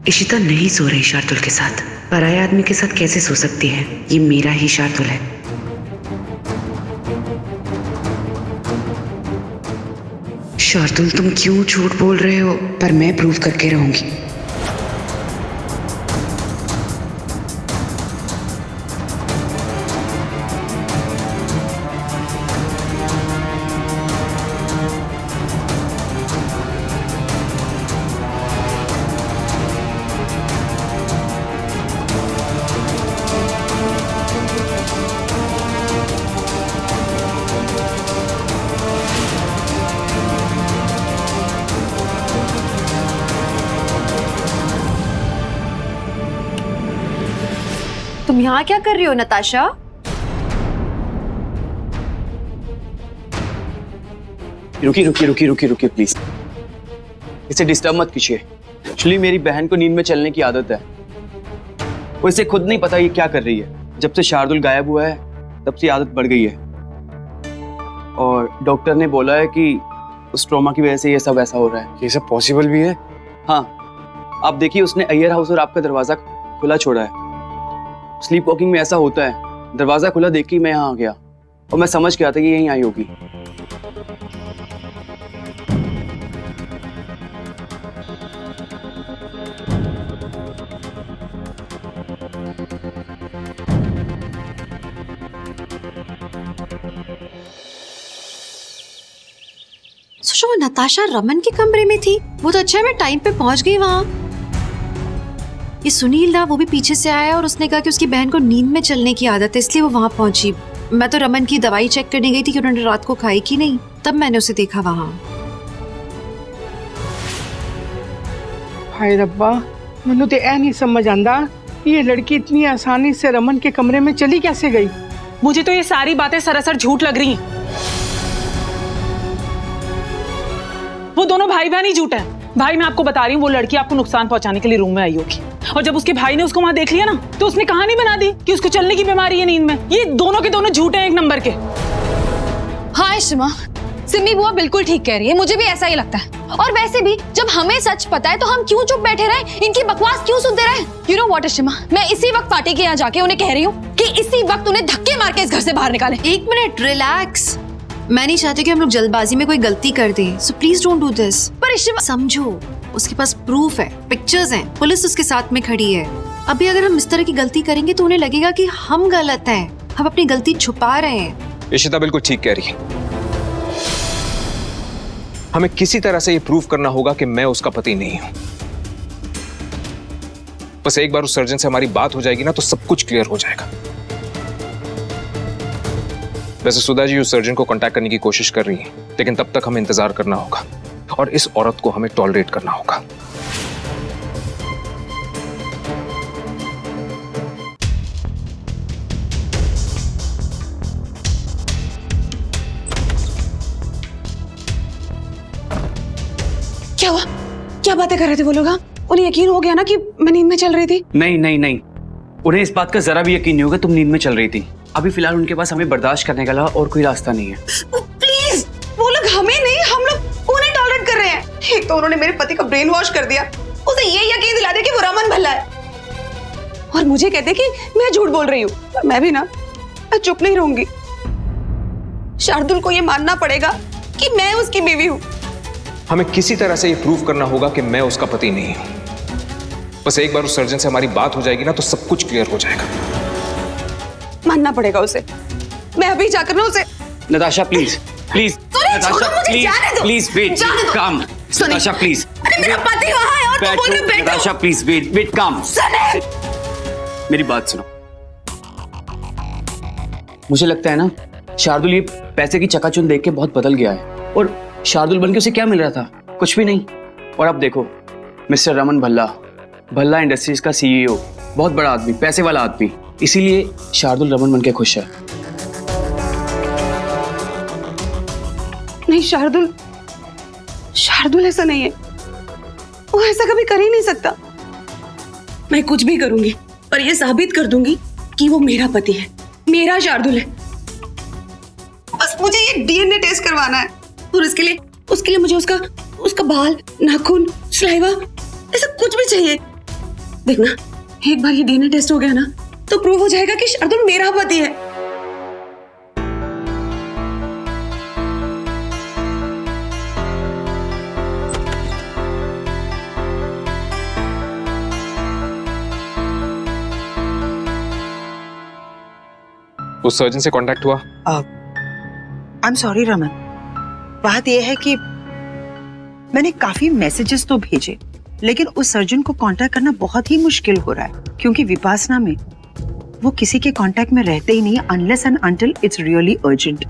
इशिता नहीं सो रही शार्दुल के साथ। पराये आदमी के साथ कैसे सो सकती है? ये मेरा ही शार्दुल है। शार्दुल, तुम क्यों झूठ बोल रहे हो? पर मैं प्रूव करके रहूंगी। तुम यहाँ क्या कर रही हो नताशा? रुकी प्लीज। इसे डिस्टर्ब मत कीजिए। एक्चुअली मेरी बहन को नींद में चलने की आदत है। वो इसे खुद नहीं पता ये क्या कर रही है। जब से शार्दुल गायब हुआ है तब से आदत बढ़ गई है और डॉक्टर ने बोला है कि उस ट्रॉमा की वजह से ये सब ऐसा हो रहा है। ये सब पॉसिबल भी है? हाँ, आप देखिए उसने अय्यर हाउस और आपका दरवाजा खुला छोड़ा है। स्लीप वॉकिंग में ऐसा होता है। दरवाजा खुला देख के मैं यहाँ आ गया और मैं समझ गया था कि यहीं आई होगी। सोचो, वो नताशा रमन के कमरे में थी। वो तो अच्छा है मैं टाइम पे पहुंच गई वहां। ये सुनील ना, वो भी पीछे से आया और उसने कहा कि उसकी बहन को नींद में चलने की आदत है, इसलिए वो वहां पहुंची। मैं तो रमन की दवाई चेक करने गई थी कि उन्होंने रात को खाई कि नहीं, तब मैंने उसे देखा वहां। हाय रब्बा, मैनू तो ऐ नहीं समझ आंदा ये लड़की इतनी आसानी से रमन के कमरे में चली कैसे गई। मुझे तो ये सारी बातें सरासर झूठ लग रही हैं। वो दोनों भाई बहन ही झूठ है। भाई, मैं आपको बता रही हूँ, वो लड़की आपको नुकसान पहुंचाने के लिए रूम में आई होगी और जब उसके भाई ने उसको वहां देख लिया ना तो उसने कहानी बना दी कि उसको चलने की बीमारी है नींद में। ये दोनों के दोनों झूठ हैं, एक नंबर के। हाँ शिमा, सिमी बुआ बिल्कुल ठीक कह रही है, मुझे भी ऐसा ही लगता है। और वैसे भी जब हमें सच पता है तो हम क्यों चुप बैठे रहे, इनकी बकवास क्यों सुनते रहे। यू नो व्हाट शिमा, मैं इसी वक्त पार्टी के यहाँ जाके उन्हें कह रही हूँ कि इसी वक्त उन्हें धक्के मार के इस घर से बाहर निकालें। एक मिनट, रिलैक्स। मैं नहीं चाहती कि हम लोग जल्दबाजी में कोई गलती कर दें, so please don't do this. पर शिमा, समझो, उसके पास प्रूफ है, पिक्चर्स हैं, पुलिस उसके साथ में खड़ी है। अभी अगर हम इस तरह की गलती करेंगे तो उन्हें लगेगा कि हम गलत हैं, हम अपनी गलती छुपा रहे हैं। इशिता बिल्कुल ठीक कह रही है। हमें किसी तरह से ये प्रूव करना होगा कि मैं उसका पति नहीं हूं। बस एक बार उस सर्जन से हमारी बात हो जाएगी ना तो सब कुछ क्लियर हो जाएगा। वैसे सुधा जी उस सर्जन को कांटेक्ट करने की कोशिश कर रही है, लेकिन तब तक हमें इंतजार करना होगा और इस औरत को हमें टॉलरेट करना होगा। क्या हुआ? क्या बातें कर रहे थे वो लोग? उन्हें यकीन हो गया ना कि मैं नींद में चल रही थी? नहीं, उन्हें इस बात का जरा भी यकीन नहीं होगा तुम नींद में चल रही थी। अभी फिलहाल उनके पास हमें बर्दाश्त करने के अलावा और कोई रास्ता नहीं है। प्लीज, वो लोग हमें नहीं, हम लोग उन्हें टॉलरेट कर रहे हैं। एक तो उन्होंने मेरे पति का ब्रेन वॉश कर दिया, उसे ये यकीन दिला दिया कि वो रमन भल्ला है, और मुझे कहते कि मैं झूठ बोल रही हूँ। पर मैं भी ना, मैं चुप नहीं रहूंगी। शार्दुल को ये मानना पड़ेगा कि मैं उसकी बीवी हूँ। हमें किसी तरह से ये प्रूव करना होगा कि मैं उसका पति नहीं हूं। बस एक बार उस सर्जन से हमारी बात हो जाएगी ना तो सब कुछ क्लियर हो जाएगा। मानना पड़ेगा उसे। मैं अभी जाकर ना उसे। Natasha please, Natasha please wait, काम। नताशा प्लीज, अरे मेरा पति वहाँ है और तुम बोल रहे हो बैठो। नताशा प्लीज वेट, काम। मेरी बात सुनो। मुझे लगता है ना शार्दुल ये पैसे की चकाचौंध देख के बहुत बदल गया है, और शार्दुल बन के उसे क्या मिल रहा था? कुछ भी नहीं। और अब देखो, मिस्टर रमन भल्ला इंडस्ट्रीज का CEO, बहुत बड़ा आदमी, पैसे वाला आदमी, इसीलिए शार्दुल रमन बन के खुश है। नहीं, शार्दुल ऐसा नहीं है। वो ऐसा कभी कर ही नहीं सकता। मैं कुछ भी करूंगी पर ये साबित कर दूंगी कि वो मेरा पति है, मेरा शार्दुल है। बस मुझे ये DNA टेस्ट करवाना है, और उसके लिए मुझे उसका बाल, नाखून, सलाइवा, ऐसा कुछ भी चाहिए। देखना, एक बार ये डीएनए टेस्ट हो गया ना तो प्रूव हो जाएगा कि शार्दुल मेरा पति है। उस सर्जन से कांटेक्ट हुआ? आई एम सॉरी रमन, बात यह है कि मैंने काफी मैसेजेस तो भेजे, लेकिन उस सर्जन को कांटेक्ट करना बहुत ही मुश्किल हो रहा है, क्योंकि विपासना में वो किसी के कांटेक्ट में रहते ही नहीं, unless and until it's really urgent.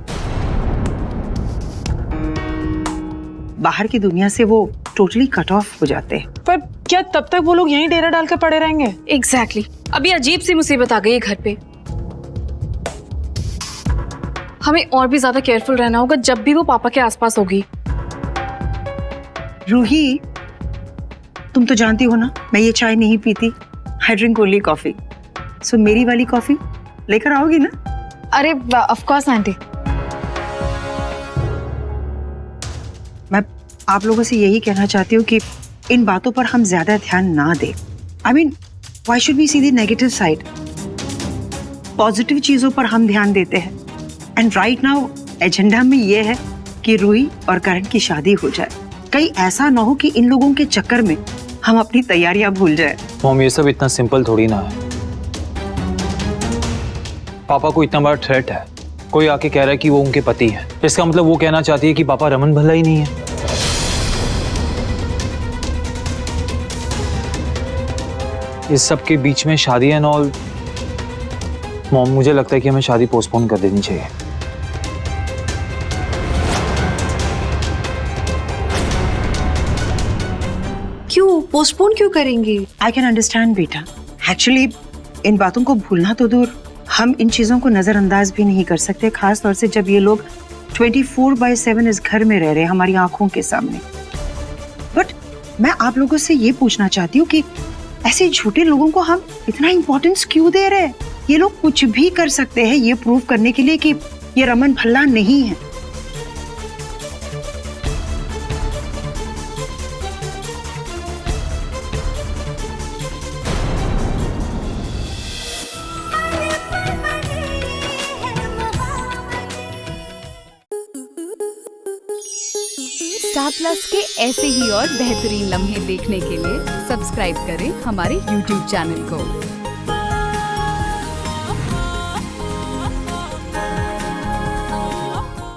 बाहर की दुनिया से वो टोटली कट ऑफ हो जाते हैं। पर क्या तब तक वो लोग यहीं डेरा डाल के पड़े रहेंगे? एग्जैक्टली। अभी अजीब सी मुसीबत आ गई है घर पे। हमें और भी ज्यादा केयरफुल रहना होगा जब भी वो पापा के आसपास होगी। रूही, तुम तो जानती हो ना मैं ये चाय नहीं पीती, आई ड्रिंक ओनली कॉफी। सो मेरी वाली कॉफी लेकर आओगी ना? अरे ऑफ कोर्स आंटी। मैं आप लोगों से यही कहना चाहती हूँ कि इन बातों पर हम ज्यादा ध्यान ना दें। I mean, why should we see the negative side? Positive चीजों पर हम ध्यान देते हैं। एंड राइट नाउ एजेंडा में ये है कि रूही और करण की शादी हो जाए। कहीं ऐसा ना हो कि इन लोगों के चक्कर में हम अपनी तैयारियां भूल जाए। मॉम, ये सब इतना सिंपल थोड़ी ना है। पापा को इतना बड़ा थ्रेट है, कोई आके कह रहा है कि वो उनके पति है, इसका मतलब वो कहना चाहती है कि पापा रमन भला ही नहीं है। इस सब के बीच में शादी एंड ऑल, मॉम मुझे लगता है कि हमें शादी पोस्टपोन कर देनी चाहिए। क्यों पोस्टपोन क्यों करेंगे? आई कैन अंडरस्टैंड बेटा। एक्चुअली इन बातों को भूलना तो दूर, हम इन चीजों को नजरअंदाज भी नहीं कर सकते, खास तौर से जब ये लोग 24/7 इस घर में रह रहे हैं हमारी आंखों के सामने। बट मैं आप लोगों से ये पूछना चाहती हूँ कि ऐसे झूठे लोगों को हम इतना इंपॉर्टेंस क्यों दे रहे हैं? ये लोग कुछ भी कर सकते हैं ये प्रूव करने के लिए कि ये रमन भल्ला नहीं है। स्टार प्लस के ऐसे ही और बेहतरीन लम्हे देखने के लिए सब्सक्राइब करें हमारे YouTube चैनल को।